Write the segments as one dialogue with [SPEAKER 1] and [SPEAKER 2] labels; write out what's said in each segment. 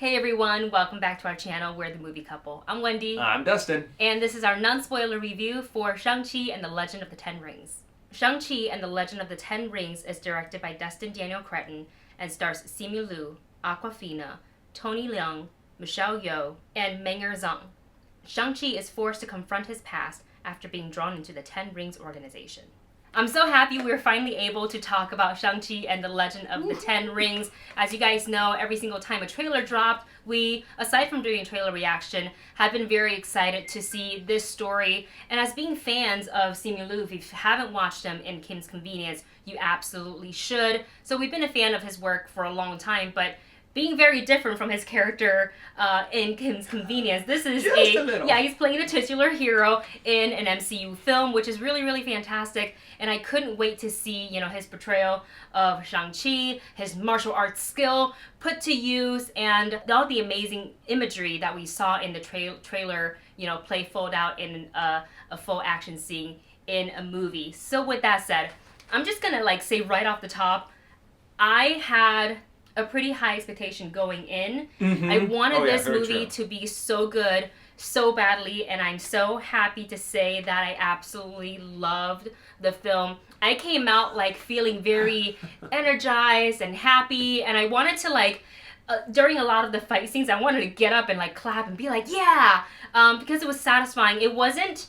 [SPEAKER 1] Hey everyone, welcome back to our channel, We're the Movie Couple. I'm Wendy.
[SPEAKER 2] I'm Destin.
[SPEAKER 1] And this is our non-spoiler review for Shang-Chi and the Legend of the Ten Rings. Shang-Chi and the Legend of the Ten Rings is directed by Destin Cretton and stars Simu, Awkwafina, Tony Leung, Yeoh, and Meng'er Zhang. Shang-Chi is forced to confront his past after being drawn into the Ten Rings organization. I'm so happy we're finally able to talk about Shang-Chi and the Legend of the Ten Rings. As you guys know, every single time a trailer dropped, we, aside from doing a trailer reaction, have been very excited to see this story. And as being fans of Simu, if you haven't watched him in Kim's Convenience, you absolutely should. So we've been a fan of his work for a long time, but being very different from his character in Kim's Convenience. This is he's playing the titular hero in an MCU film, which is really, really fantastic. And I couldn't wait to see, his portrayal of Shang-Chi, his martial arts skill put to use, and all the amazing imagery that we saw in the trailer, play fold out in a full action scene in a movie. So with that said, I'm just gonna say right off the top, I had a pretty high expectation going in. I wanted this movie to be so good, so badly, and I'm so happy to say that I absolutely loved the film. I came out feeling very energized and happy, and I wanted to during a lot of the fight scenes, I wanted to get up and clap and be yeah, because it was satisfying. It wasn't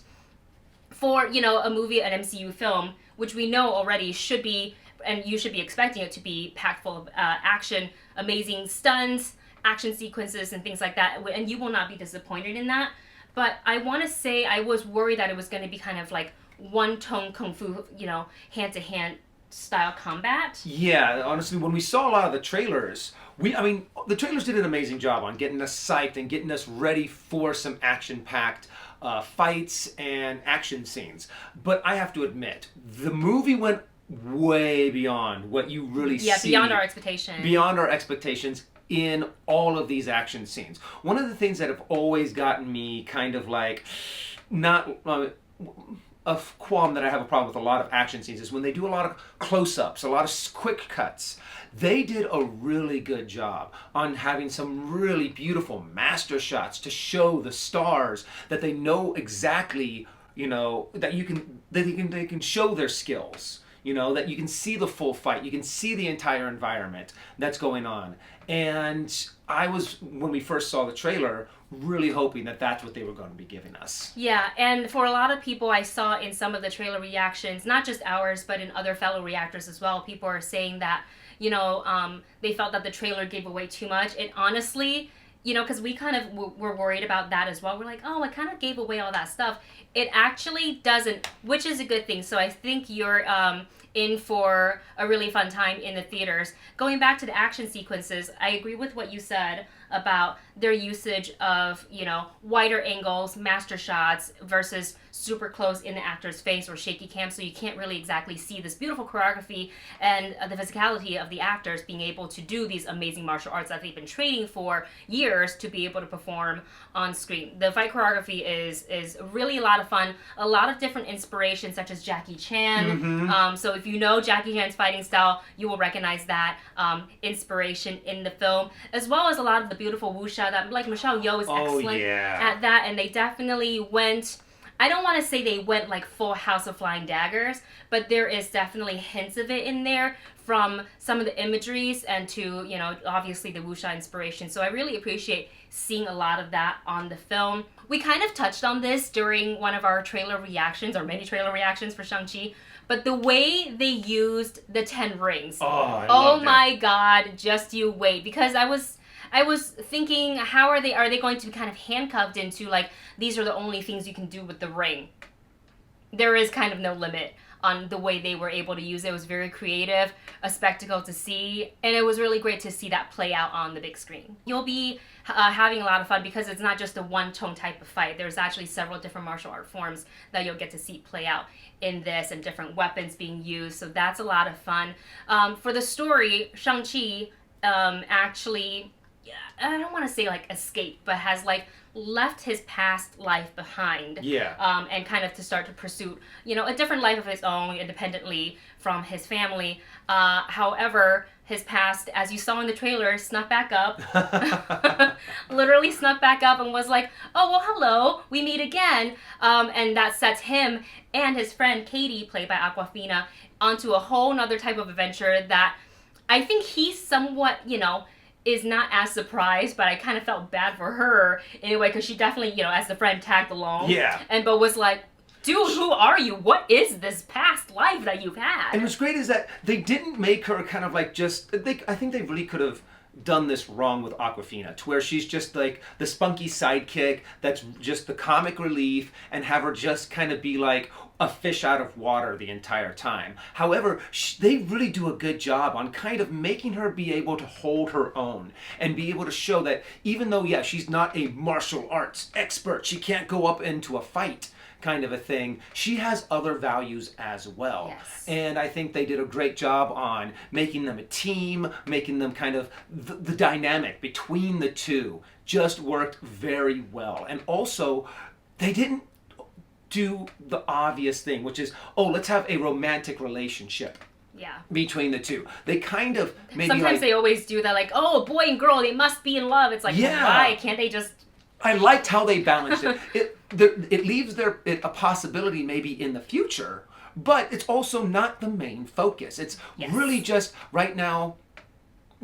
[SPEAKER 1] for a movie, an MCU film, which we know already should be, and you should be expecting it to be packed full of action, amazing stunts, action sequences, and things like that, and you will not be disappointed in that. But I want to say I was worried that it was going to be kind of one-tone kung fu, hand-to-hand style combat.
[SPEAKER 2] Yeah, honestly, when we saw a lot of the trailers, the trailers did an amazing job on getting us psyched and getting us ready for some action-packed fights and action scenes. But I have to admit, the movie went way beyond what you really see.
[SPEAKER 1] Yeah, beyond our expectations.
[SPEAKER 2] Beyond our expectations in all of these action scenes. One of the things that have always gotten me kind of not a qualm that I have a problem with a lot of action scenes is when they do a lot of close-ups, a lot of quick cuts. They did a really good job on having some really beautiful master shots to show the stars that they know exactly, that they can show their skills. That you can see the full fight, you can see the entire environment that's going on. And I was, when we first saw the trailer, really hoping that that's what they were going to be giving us.
[SPEAKER 1] Yeah, and for a lot of people I saw in some of the trailer reactions, not just ours, but in other fellow reactors as well, people are saying that, they felt that the trailer gave away too much. It honestly, because we kind of were worried about that as well. We're like, oh, it kind of gave away all that stuff. It actually doesn't, which is a good thing. So I think you're in for a really fun time in the theaters. Going back to the action sequences, I agree with what you said about their usage of, wider angles, master shots versus super close in the actor's face or shaky cam, so you can't really exactly see this beautiful choreography and the physicality of the actors being able to do these amazing martial arts that they've been training for years to be able to perform on screen. The fight choreography is really a lot of fun, a lot of different inspirations such as Jackie Chan. So if you know Jackie Chan's fighting style, you will recognize that inspiration in the film, as well as a lot of the beautiful wuxia that Michelle Yeoh is excellent at that, and they definitely went, I don't want to say they went full House of Flying Daggers, but there is definitely hints of it in there from some of the imageries and to, obviously the wuxia inspiration. So I really appreciate seeing a lot of that on the film. We kind of touched on this during one of our trailer reactions, or many trailer reactions for Shang-Chi, but the way they used the 10 rings. Oh my God, just you wait. Because I was thinking, how are they going to be kind of handcuffed into these are the only things you can do with the ring? There is kind of no limit on the way they were able to use it. It was very creative, a spectacle to see, and it was really great to see that play out on the big screen. You'll be having a lot of fun because it's not just a one-tone type of fight. There's actually several different martial art forms that you'll get to see play out in this and different weapons being used, so that's a lot of fun. For the story, Shang-Chi actually, I don't want to say escape, but has left his past life behind.
[SPEAKER 2] Yeah.
[SPEAKER 1] And kind of to start to pursue, a different life of his own independently from his family. However, his past, as you saw in the trailer, snuck back up. Literally snuck back up and was like, oh, well, hello, we meet again. And that sets him and his friend Katie, played by Awkwafina, onto a whole nother type of adventure that I think he somewhat, is not as surprised, but I kind of felt bad for her in a way, because she definitely, as the friend, tagged along.
[SPEAKER 2] Yeah.
[SPEAKER 1] But was like, dude, who are you? What is this past life that you've had?
[SPEAKER 2] And what's great is that they didn't make her kind of like just... I think they really could have done this wrong with Awkwafina, to where she's just like the spunky sidekick that's just the comic relief, and have her just kind of be like a fish out of water the entire time. However, they really do a good job on kind of making her be able to hold her own and be able to show that even though, yeah, she's not a martial arts expert, she can't go up into a fight kind of a thing, she has other values as well.
[SPEAKER 1] Yes.
[SPEAKER 2] And I think they did a great job on making them a team, making them kind of the dynamic between the two just worked very well. And also, they didn't do the obvious thing, which is, oh, let's have a romantic relationship.
[SPEAKER 1] Yeah.
[SPEAKER 2] Between the two. They kind of maybe
[SPEAKER 1] sometimes they always do that, like, oh, boy and girl, they must be in love. It's like,
[SPEAKER 2] yeah.
[SPEAKER 1] Why can't they just...
[SPEAKER 2] I liked how they balanced it. It leaves it a possibility maybe in the future, but it's also not the main focus. It's really just right now.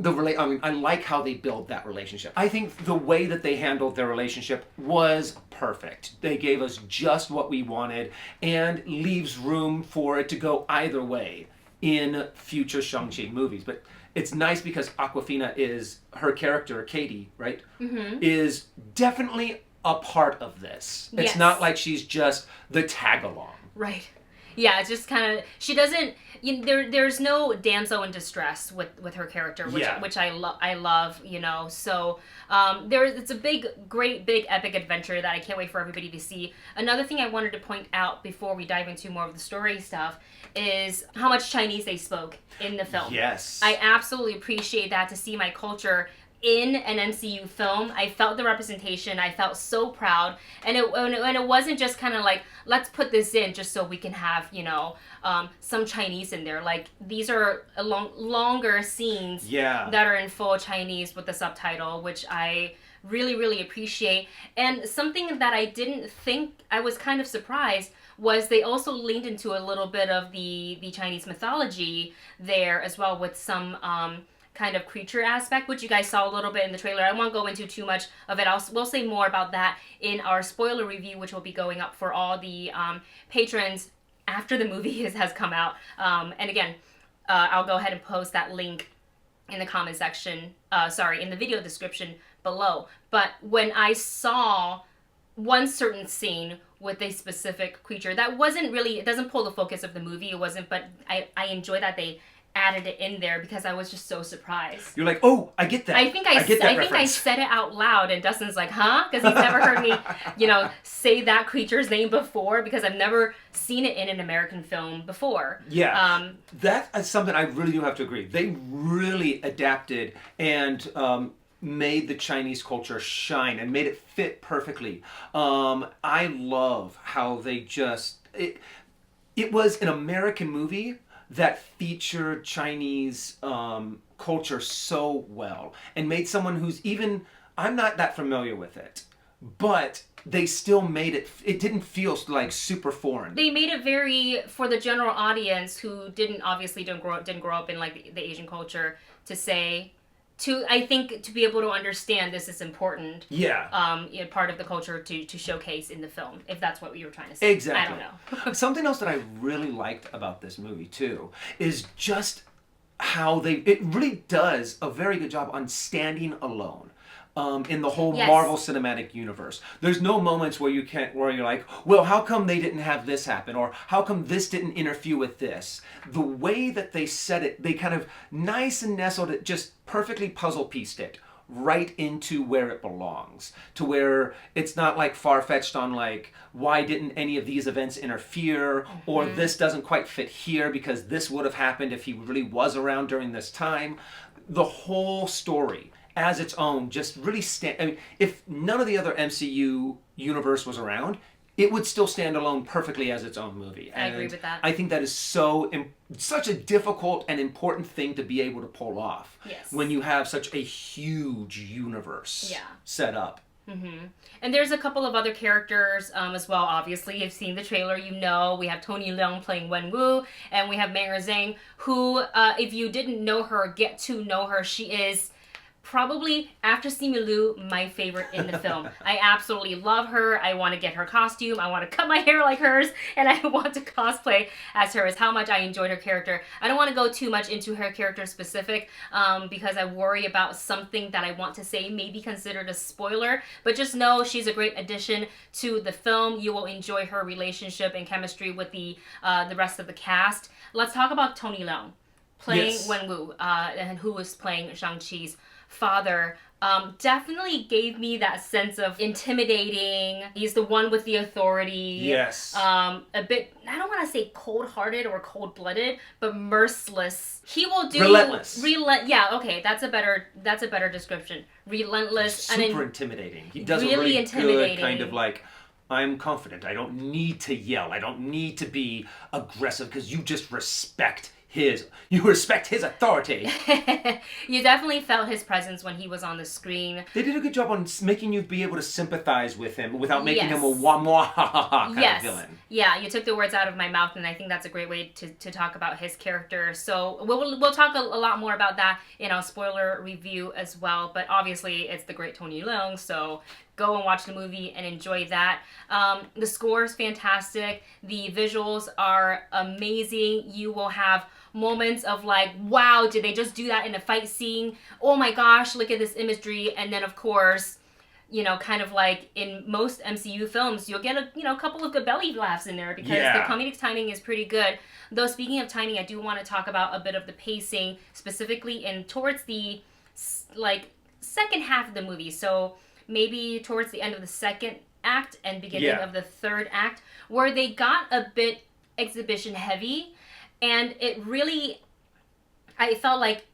[SPEAKER 2] I like how they build that relationship. I think the way that they handled their relationship was perfect. They gave us just what we wanted and leaves room for it to go either way in future Shang-Chi movies. But it's nice because Awkwafina is, her character, Katie, right, is definitely a part of this. It's not like she's just the tag-along.
[SPEAKER 1] Right. Yeah, it's just kind of, she doesn't, there's no damsel in distress with her character, which I love, so it's a great big epic adventure that I can't wait for everybody to see. Another thing I wanted to point out before we dive into more of the story stuff is how much Chinese they spoke in the film.
[SPEAKER 2] Yes.
[SPEAKER 1] I absolutely appreciate that, to see my culture in an MCU film. I felt the representation. I felt so proud, and it wasn't just kind of like, let's put this in just so we can have some Chinese in there. Like, these are longer scenes that are in full Chinese with the subtitle, which I really, really appreciate. And something that I didn't think, I was kind of surprised, was they also leaned into a little bit of the Chinese mythology there as well, with some kind of creature aspect, which you guys saw a little bit in the trailer. I won't go into too much of it. We'll say more about that in our spoiler review, which will be going up for all the patrons after the movie has come out. And again, I'll go ahead and post that link in the comment section, in the video description below. But when I saw one certain scene with a specific creature that wasn't really, it doesn't pull the focus of the movie, it wasn't, but I enjoy that they added it in there because I was just so surprised.
[SPEAKER 2] You're like, oh, I get that.
[SPEAKER 1] I think I said it out loud, and Dustin's like, huh? Because he's never heard me, say that creature's name before, because I've never seen it in an American film before.
[SPEAKER 2] Yeah. That is something I really do have to agree. They really adapted and made the Chinese culture shine and made it fit perfectly. I love how they it was an American movie that featured Chinese culture so well, and made someone who's even, I'm not that familiar with it, but they still made it didn't feel like super foreign. They
[SPEAKER 1] made it very, for the general audience who didn't grow up in like the Asian culture, I think to be able to understand this is important.
[SPEAKER 2] Yeah.
[SPEAKER 1] Part of the culture to showcase in the film, if that's what you were trying to say.
[SPEAKER 2] Exactly.
[SPEAKER 1] I don't know.
[SPEAKER 2] Something else that I really liked about this movie too is just how it really does a very good job on standing alone. In the whole Marvel Cinematic Universe. There's no moments where you're like, well, how come they didn't have this happen? Or how come this didn't interfere with this? The way that they said it, they kind of nice and nestled it, just perfectly puzzle pieced it right into where it belongs. To where it's not like far-fetched on like, why didn't any of these events interfere? Or this doesn't quite fit here because this would have happened if he really was around during this time. The whole story as its own, just really if none of the other MCU universe was around, it would still stand alone perfectly as its own movie.
[SPEAKER 1] I agree with that.
[SPEAKER 2] I think that is such a difficult and important thing to be able to pull off.
[SPEAKER 1] Yes.
[SPEAKER 2] When you have such a huge universe set up.
[SPEAKER 1] Mm-hmm. And there's a couple of other characters as well. Obviously, you've seen the trailer, you know. We have Tony Leung playing Wenwu, and we have Meng'er Zhang, who, if you didn't know her, get to know her. She is probably, after Simu, my favorite in the film. I absolutely love her. I want to get her costume. I want to cut my hair like hers, and I want to cosplay as her. Is how much I enjoyed her character. I don't want to go too much into her character specific because I worry about something that I want to say may be considered a spoiler. But just know she's a great addition to the film. You will enjoy her relationship and chemistry with the rest of the cast. Let's talk about Tony Leung playing Wenwu, and who was playing Shang-Chi's father. Definitely gave me that sense of intimidating. He's the one with the authority.
[SPEAKER 2] Yes.
[SPEAKER 1] A bit, I don't want to say cold-hearted or cold-blooded, but merciless. He will do
[SPEAKER 2] relentless.
[SPEAKER 1] Yeah, okay, that's a better description. Relentless.
[SPEAKER 2] Super intimidating. He does
[SPEAKER 1] really
[SPEAKER 2] a really
[SPEAKER 1] intimidating.
[SPEAKER 2] good kind of like, I'm confident. I don't need to yell. I don't need to be aggressive because you just respect his authority.
[SPEAKER 1] You definitely felt his presence when he was on the screen.
[SPEAKER 2] They did a good job on making you be able to sympathize with him without making him a wah ha ha ha kind of villain.
[SPEAKER 1] Yeah, you took the words out of my mouth, and I think that's a great way to talk about his character. So we'll talk a lot more about that in our spoiler review as well. But obviously, it's the great Tony Leung, so go and watch the movie and enjoy that. The score is fantastic. The visuals are amazing. You will have moments of like, wow, did they just do that in a fight scene? Oh my gosh, look at this imagery. And then of course, you know, kind of like in most MCU films, you'll get a couple of good belly laughs in there because the comedic timing is pretty good. Though speaking of timing, I do want to talk about a bit of the pacing, specifically towards the like second half of the movie. So maybe towards the end of the second act and beginning of the third act, where they got a bit exhibition heavy. And it really, I felt like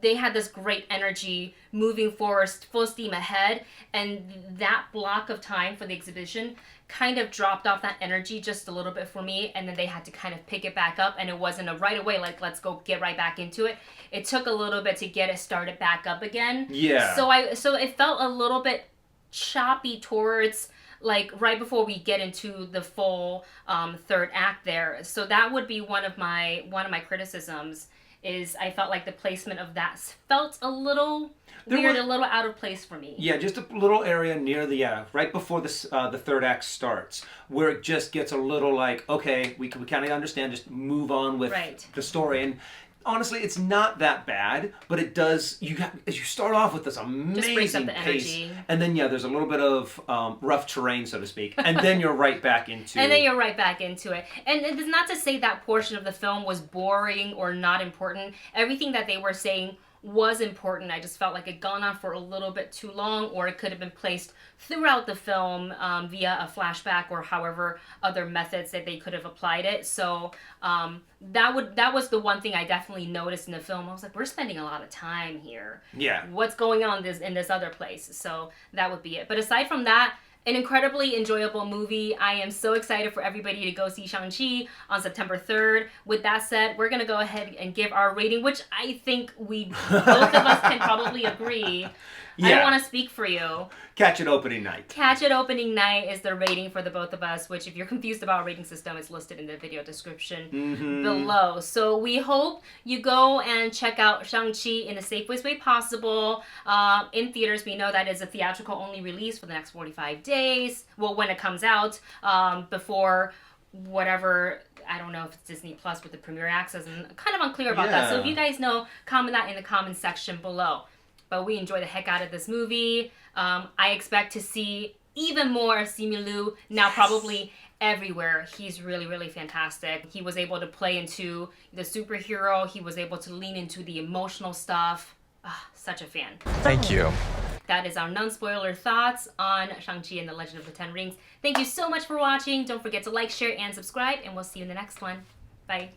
[SPEAKER 1] they had this great energy moving forward, full steam ahead. And that block of time for the exhibition kind of dropped off that energy just a little bit for me. And then they had to kind of pick it back up. And it wasn't a right away, like, let's go get right back into it. It took a little bit to get it started back up again.
[SPEAKER 2] Yeah.
[SPEAKER 1] So it felt a little bit choppy towards like right before we get into the full third act there. So that would be one of my criticisms is I felt like the placement of that felt a little weird, a little out of place for me.
[SPEAKER 2] Yeah, just a little area near the right before the third act starts, where it just gets a little like, okay, we kind of understand, just move on with the story. And honestly, it's not that bad, but it does. As you start off with this amazing pace, and then there's a little bit of rough terrain, so to speak, and then you're right back into.
[SPEAKER 1] And then you're right back into it. And it's not to say that portion of the film was boring or not important. Everything that they were saying was important. I just felt like it gone on for a little bit too long, or it could have been placed throughout the film via a flashback or however other methods that they could have applied it. So that was the one thing I definitely noticed in the film. I was like, we're spending a lot of time here.
[SPEAKER 2] Yeah.
[SPEAKER 1] What's going on in this other place? So that would be it. But aside from that, an incredibly enjoyable movie. I am so excited for everybody to go see Shang-Chi on September 3rd. With that said, we're going to go ahead and give our rating, which I think both of us can probably agree. I don't want to speak for you.
[SPEAKER 2] Catch It opening night.
[SPEAKER 1] Catch It opening night is the rating for the both of us, which if you're confused about our rating system, it's listed in the video description below. So we hope you go and check out Shang-Chi in the safest way possible. In theaters, we know that is a theatrical only release for the next 45 days. Well, when it comes out, before whatever, I don't know if it's Disney Plus with the premiere access. I'm kind of unclear about that. So if you guys know, comment that in the comment section below. But we enjoy the heck out of this movie. I expect to see even more of Simu now, probably everywhere. He's really, really fantastic. He was able to play into the superhero. He was able to lean into the emotional stuff. Such a fan.
[SPEAKER 3] Thank you.
[SPEAKER 1] That is our non-spoiler thoughts on Shang-Chi and the Legend of the Ten Rings. Thank you so much for watching. Don't forget to like, share, and subscribe, and we'll see you in the next one. Bye.